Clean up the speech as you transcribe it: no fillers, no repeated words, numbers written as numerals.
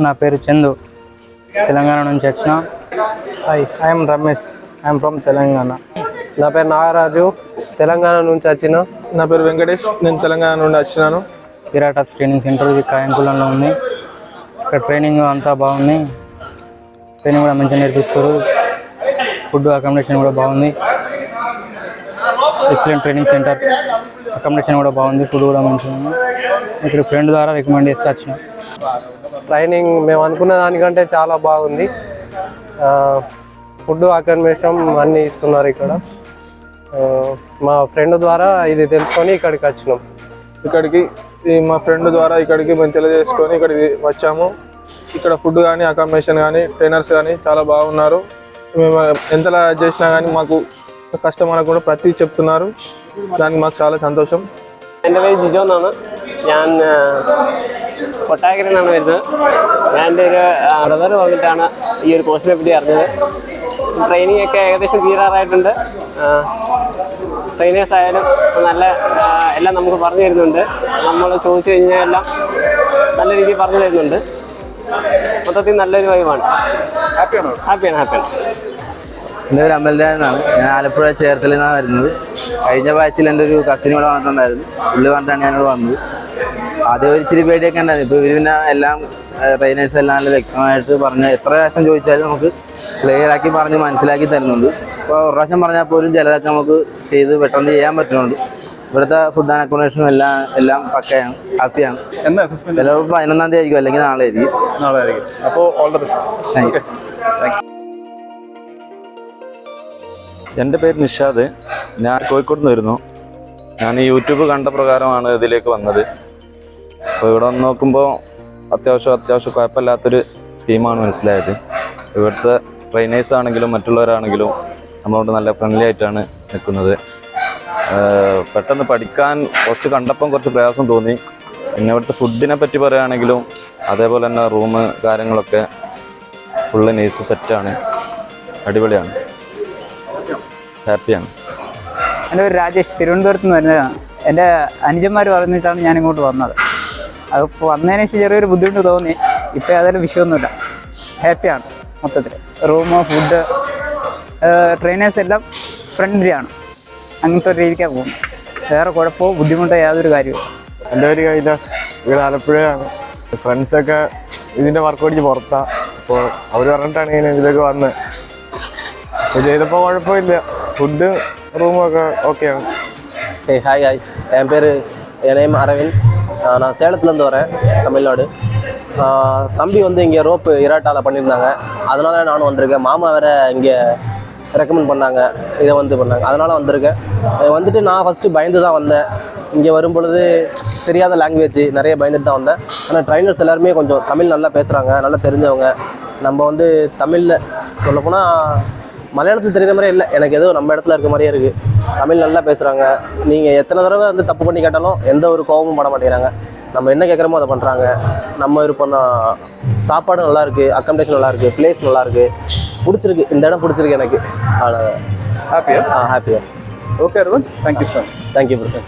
నా పేరు చందు, తెలంగాణ నుంచి వచ్చిన. Hi, I'm Ramesh, I'm from Telangana. నా పేరు నాగరాజు, తెలంగాణ నుంచి వచ్చిన. నా పేరు వెంకటేష్, నేను తెలంగాణ నుండి వచ్చినాను. విరాటాస్ ట్రైనింగ్ సెంటర్ ఇది కాయంకులంలో ఉంది. ఇక్కడ ట్రైనింగ్ అంతా బాగుంది. ట్రైనింగ్ కూడా మంచిగా నేర్పిస్తారు. ఫుడ్ అకామిడేషన్ కూడా బాగుంది. ఎక్సలెంట్ ట్రైనింగ్ సెంటర్, అకామిడేషన్ కూడా బాగుంది, ఫుడ్ కూడా మంచిగా ఉంది. ఇక్కడ ఫ్రెండ్ ద్వారా రికమెండ్ చేస్తే వచ్చిన. ట్రైనింగ్ మేము అనుకున్న దానికంటే చాలా బాగుంది. ఫుడ్ అకామిడేషన్ అన్నీ ఇస్తున్నారు ఇక్కడ. మా ఫ్రెండ్ ద్వారా ఇది తెలుసుకొని ఇక్కడికి వచ్చినాం. మా ఫ్రెండ్ ద్వారా ఇక్కడికి మేము తెలియజేసుకొని ఇక్కడికి వచ్చాము. ఇక్కడ ఫుడ్ కానీ అకామిడేషన్ కానీ ట్రైనర్స్ కానీ చాలా బాగున్నారు. మేము ఎంతలా చేసినా కానీ మాకు കഷ്ടം കൂടെ പ്രതി ചെപ്തുన్నారు. దానికి మాకు చాలా సంతోషం. എൻ്റെ പേര് ജിജോ എന്നാണ്. ഞാൻ കൊട്ടാരക്കരയിൽ നിന്നാണ് വരുന്നത്. ഞാൻ എൻ്റെ ഒരു ബ്രദർ വന്നിട്ടാണ് ഈ ഒരു കോഴ്സിനെ പറ്റി അറിഞ്ഞത്. ട്രെയിനിങ് ഒക്കെ ഏകദേശം തീരാറായിട്ടുണ്ട്. ട്രെയിനേഴ്സ് ആയാലും നല്ല എല്ലാം നമുക്ക് പറഞ്ഞു തരുന്നുണ്ട്. നമ്മൾ ചോദിച്ചു കഴിഞ്ഞാൽ എല്ലാം നല്ല രീതിയിൽ പറഞ്ഞു തരുന്നുണ്ട്. മൊത്തത്തിൽ നല്ലൊരു വൈബാണ്. ഹാപ്പിയാണ്. എൻ്റെ പേര് അമൽരാജനാണ്. ഞാൻ ആലപ്പുഴ ചേർത്തലയിൽ നിന്നാണ് വരുന്നത്. കഴിഞ്ഞ ബാച്ചിൽ എൻ്റെ ഒരു കസിൻ ഇവിടെ വന്നിട്ടുണ്ടായിരുന്നു. പുള്ളി പറഞ്ഞിട്ടാണ് ഞാനിവിടെ വന്നത്. ആദ്യം ഒരു ഇച്ചിരി പേടിയൊക്കെ ഉണ്ടായിരുന്നു. ഇപ്പോൾ ഇവർ പിന്നെ എല്ലാം ട്രെയിനേഴ്സ് എല്ലാം നല്ല വ്യക്തമായിട്ട് പറഞ്ഞ് എത്ര പ്രാവശ്യം ചോദിച്ചാലും നമുക്ക് ക്ലിയറാക്കി പറഞ്ഞ് മനസ്സിലാക്കി തരുന്നുണ്ട്. ഇപ്പോൾ ഒരു പ്രാവശ്യം പറഞ്ഞാൽ പോലും ചിലതൊക്കെ നമുക്ക് ചെയ്ത് പെട്ടെന്ന് ചെയ്യാൻ പറ്റുന്നുണ്ട്. ഇവിടുത്തെ ഫുഡ് ആൻഡ് അക്കോമഡേഷനും എല്ലാം പക്കയാണ്, ഹാപ്പിയാണ്. ചിലപ്പോൾ 11-ാം തീയതി ആയിരിക്കും, അല്ലെങ്കിൽ നാളെ ആയിരിക്കും. അപ്പോൾ all the best. Thank you. എൻ്റെ പേര് നിഷാദ്. ഞാൻ കോഴിക്കോട് നിന്ന് വരുന്നു. ഞാൻ യൂട്യൂബ് കണ്ട പ്രകാരമാണ് ഇതിലേക്ക് വന്നത്. അപ്പോൾ ഇവിടെ വന്ന് നോക്കുമ്പോൾ അത്യാവശ്യം കുഴപ്പമില്ലാത്തൊരു സ്കീമാണ് മനസ്സിലായത്. ഇവിടുത്തെ ട്രെയിനേഴ്സ് ആണെങ്കിലും മറ്റുള്ളവരാണെങ്കിലും നമ്മളോട് നല്ല ഫ്രണ്ട്ലി ആയിട്ടാണ് നിൽക്കുന്നത്. പെട്ടെന്ന് പഠിക്കാൻ കുറച്ച് കണ്ടപ്പം കുറച്ച് പ്രയാസം തോന്നി. പിന്നെ ഇവിടുത്തെ ഫുഡിനെ പറ്റി പറയുകയാണെങ്കിലും അതേപോലെ തന്നെ റൂം കാര്യങ്ങളൊക്കെ ഫുള്ള് നൈസ് സെറ്റാണ്, അടിപൊളിയാണ്, ഹാപ്പിയാണ്. എൻ്റെ പേര് രാജേഷ്, തിരുവനന്തപുരത്ത് നിന്ന് വരുന്നതാണ്. എൻ്റെ അനുജന്മാർ പറഞ്ഞിട്ടാണ് ഞാനിങ്ങോട്ട് വന്നത്. അതിപ്പോൾ വന്നതിന് ശേഷം ചെറിയൊരു ബുദ്ധിമുട്ട് തോന്നി. ഇപ്പോൾ ഏതായാലും വിഷയമൊന്നുമില്ല, ഹാപ്പിയാണ്. മൊത്തത്തിൽ റൂമ്, ഫുഡ്, ട്രെയിനേഴ്സ് എല്ലാം ഫ്രണ്ട്ലിയാണ്. അങ്ങനത്തെ ഒരു രീതിക്കാണ് പോകുന്നത്. വേറെ കുഴപ്പമോ ബുദ്ധിമുട്ടോ യാതൊരു കാര്യവും. എൻ്റെ പേര് കൈലാസ്, ഇവിടെ ആലപ്പുഴയാണ്. ഫ്രണ്ട്സൊക്കെ ഇതിൻ്റെ വർക്കൗട്ടിക്ക് പുറത്താണ്. അപ്പോൾ അവർ പറഞ്ഞിട്ടാണ് ഇങ്ങനെ ഇതിലേക്ക് വന്നത്. അപ്പോൾ ചെയ്തപ്പോൾ കുഴപ്പമില്ല, ഫുഡ് റൂമൊക്കെ ஓகேയാണ്. ஹாய் காய்ஸ், என் நேம் அரவிந்த். நான் சேலத்துலேருந்து வரேன், தமிழ்நாடு. தம்பி வந்து இங்கே ரோப்பு இராட்டாவில் பண்ணியிருந்தாங்க. அதனால நானும் வந்திருக்கேன். மாமா வேறு இங்கே ரெக்கமெண்ட் பண்ணாங்க, இதை பண்ணாங்க, அதனால் வந்திருக்கேன். வந்துட்டு நான் ஃபஸ்ட்டு பயந்து தான் வந்தேன். இங்கே வரும்பொழுது தெரியாத லாங்குவேஜ், நிறைய பயந்துட்டு தான் வந்தேன். ஆனால் ட்ரைனர்ஸ் எல்லாருமே கொஞ்சம் தமிழ் நல்லா பேசுகிறாங்க, நல்லா தெரிஞ்சவங்க. நம்ம தமிழில் சொல்லப்போனால் மலையாளத்தில் தெரியுற மாதிரியே இல்லை, எனக்கு ஏதோ நம்ம இடத்துல இருக்க மாதிரியே இருக்குது. தமிழ் நல்லா பேசுகிறாங்க. நீங்கள் எத்தனை தடவை தப்பு பண்ணி கேட்டாலும் எந்த ஒரு கோபமும் பட மாட்டேங்கிறாங்க. நம்ம என்ன கேட்குறோமோ அதை பண்ணுறாங்க. நம்ம விருப்பம் தான். சாப்பாடு நல்லாயிருக்கு, அக்காமடேஷன் நல்லாயிருக்கு, பிளேஸ் நல்லாயிருக்கு, பிடிச்சிருக்கு. இந்த இடம் பிடிச்சிருக்கு எனக்கு. ஹாப்பியா? Okay Arun, thank you sir. Thank you bro.